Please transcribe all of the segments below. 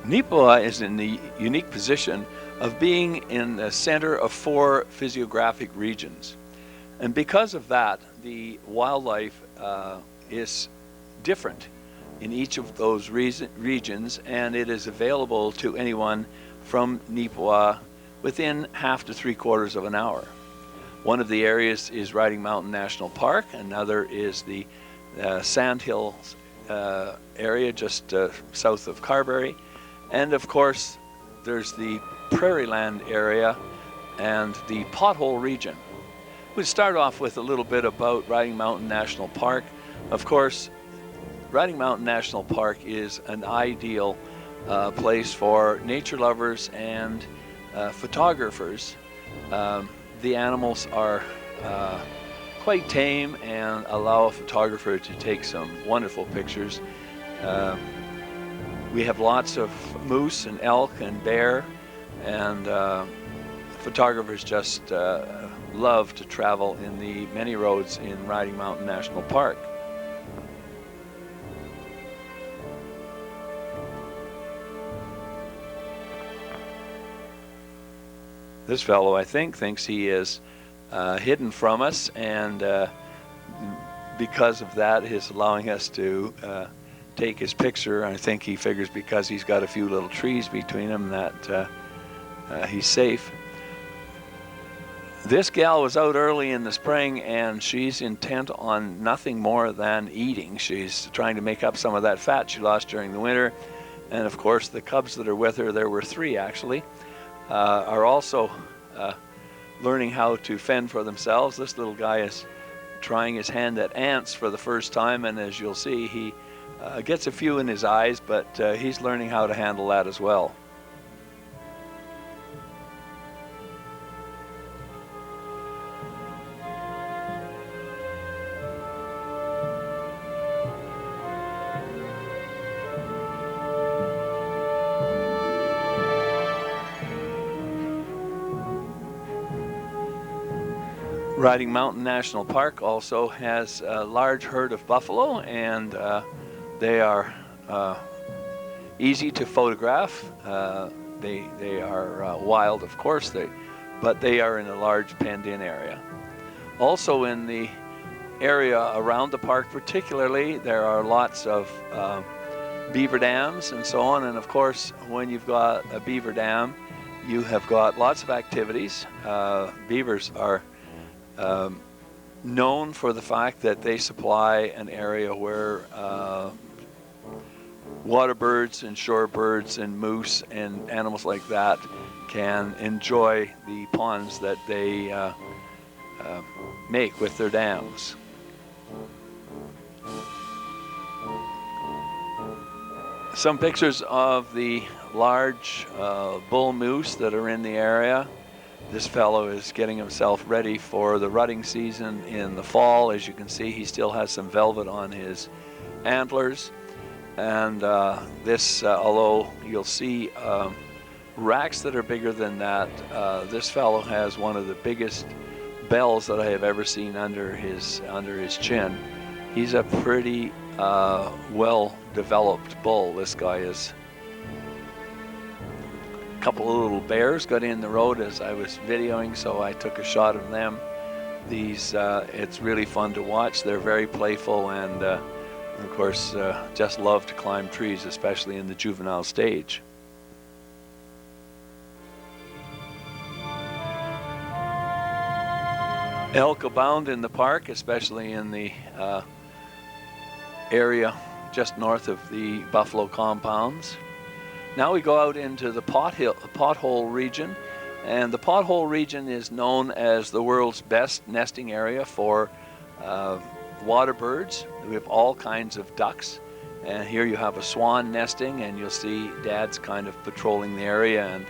Nipawa is in the unique position of being in the center of 4 physiographic regions. And because of that, the wildlife is different in each of those regions, and it is available to anyone from Nipawa within half to 3/4 of an hour. One of the areas is Riding Mountain National Park, another is the Sandhills area just south of Carberry, and of course there's the Prairie Land area and the Pothole region. We'll start off with a little bit about Riding Mountain National Park. Of course, Riding Mountain National Park is an ideal place for nature lovers and photographers. The animals are quite tame and allow a photographer to take some wonderful pictures. We have lots of moose and elk and bear, and photographers just love to travel in the many roads in Riding Mountain National Park. This fellow, I think, thinks he is hidden from us, and because of that, is allowing us to take his picture. I think he figures because he's got a few little trees between him that he's safe. This gal was out early in the spring, and she's intent on nothing more than eating. She's trying to make up some of that fat she lost during the winter. And of course, the cubs that are with her, there were 3 actually, are also learning how to fend for themselves. This little guy is trying his hand at ants for the first time, and as you'll see, he gets a few in his eyes, but he's learning how to handle that as well. Riding Mountain National Park also has a large herd of buffalo, and they are easy to photograph. They are wild, of course, but they are in a large penned-in area. Also in the area around the park particularly, there are lots of beaver dams and so on, and of course when you've got a beaver dam, you have got lots of activities. Beavers are known for the fact that they supply an area where water birds and shorebirds and moose and animals like that can enjoy the ponds that they make with their dams. Some pictures of the large bull moose that are in the area. This fellow is getting himself ready for the rutting season in the fall. As you can see, he still has some velvet on his antlers. And this, although you'll see racks that are bigger than that, this fellow has one of the biggest bells that I have ever seen under his chin. He's a pretty well-developed bull, this guy is. A couple of little bears got in the road as I was videoing, so I took a shot of them. These, it's really fun to watch. They're very playful and, of course, just love to climb trees, especially in the juvenile stage. Elk abound in the park, especially in the area just north of the buffalo compounds. Now we go out into the Pothole region, and the Pothole region is known as the world's best nesting area for water birds. We have all kinds of ducks, and here you have a swan nesting, and you'll see Dad's kind of patrolling the area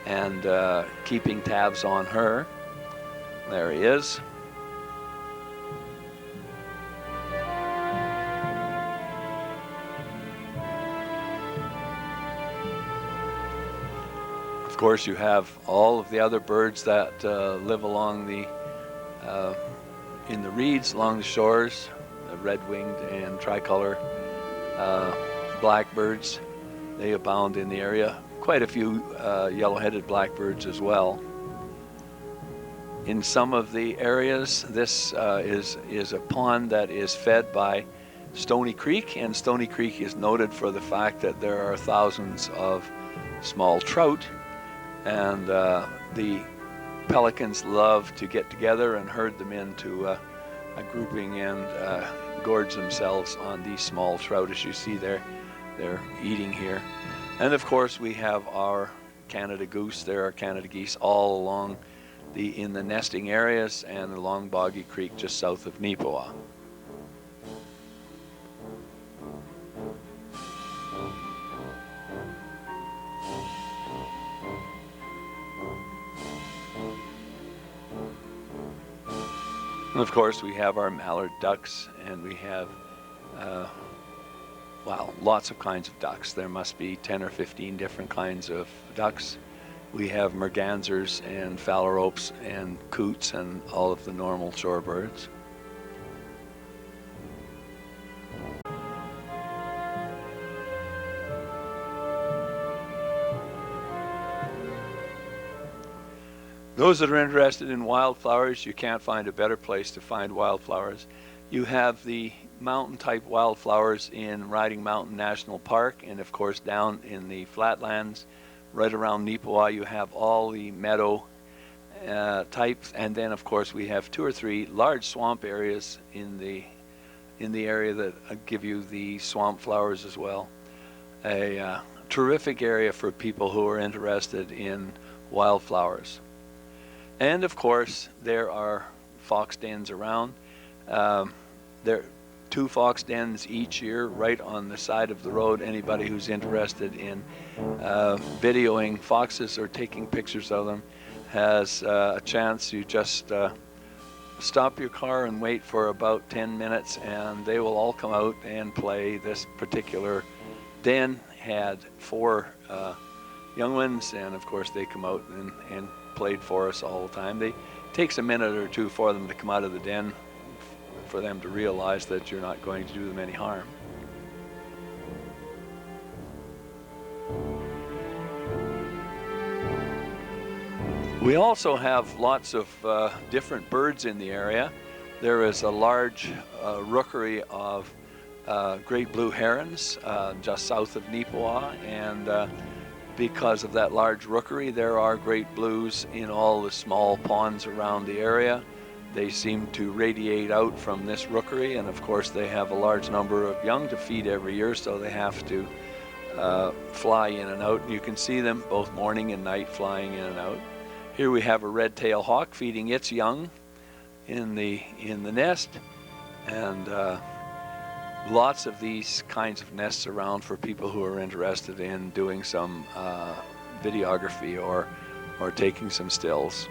and keeping tabs on her. There he is. Of course, you have all of the other birds that live along the in the reeds along the shores, the red-winged and tricolor blackbirds. They abound in the area. Quite a few yellow-headed blackbirds as well. In some of the areas, this is a pond that is fed by Stony Creek, and Stony Creek is noted for the fact that there are thousands of small trout, and the pelicans love to get together and herd them into a grouping and gorge themselves on these small trout. As you see there, they're eating here. And of course we have our Canada goose. There are Canada geese all along in the nesting areas and along Boggy Creek just south of Neepawa. And of course we have our mallard ducks, and we have well, lots of kinds of ducks. There must be 10 or 15 different kinds of ducks. We have mergansers and phalaropes and coots and all of the normal shorebirds. Those that are interested in wildflowers, you can't find a better place to find wildflowers. You have the mountain-type wildflowers in Riding Mountain National Park, and of course down in the flatlands right around Neepawa you have all the meadow types, and then of course we have 2 or 3 large swamp areas in the area that give you the swamp flowers as well. A terrific area for people who are interested in wildflowers. And of course there are fox dens around. There are 2 fox dens each year right on the side of the road. Anybody who's interested in videoing foxes or taking pictures of them has a chance. You just stop your car and wait for about 10 minutes and they will all come out and play. This particular den had 4 young ones, and of course they come out and played for us all the time. It takes a minute or 2 for them to come out of the den, for them to realize that you're not going to do them any harm. We also have lots of different birds in the area. There is a large rookery of great blue herons just south of Neepawa, and because of that large rookery there are great blues in all the small ponds around the area. They seem to radiate out from this rookery, and of course they have a large number of young to feed every year, so they have to fly in and out. You can see them both morning and night flying in and out. Here we have a red-tailed hawk feeding its young in the nest, and lots of these kinds of nests around for people who are interested in doing some videography or taking some stills.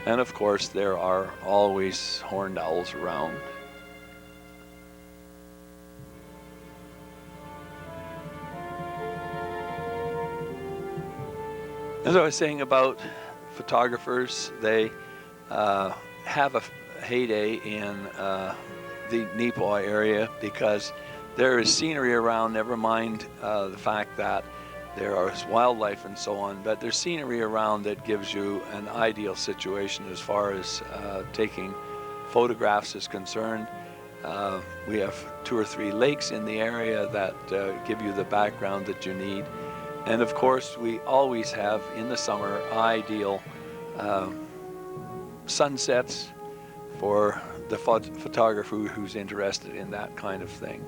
And of course there are always horned owls around. As I was saying about photographers, they have a heyday in the Neepawa area because there is scenery around, never mind the fact that there is wildlife and so on, but there's scenery around that gives you an ideal situation as far as taking photographs is concerned. We have 2 or 3 lakes in the area that give you the background that you need. And of course we always have in the summer ideal sunsets for the photographer who's interested in that kind of thing.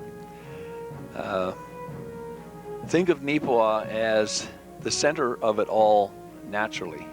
Think of Neepawa as the center of it all naturally.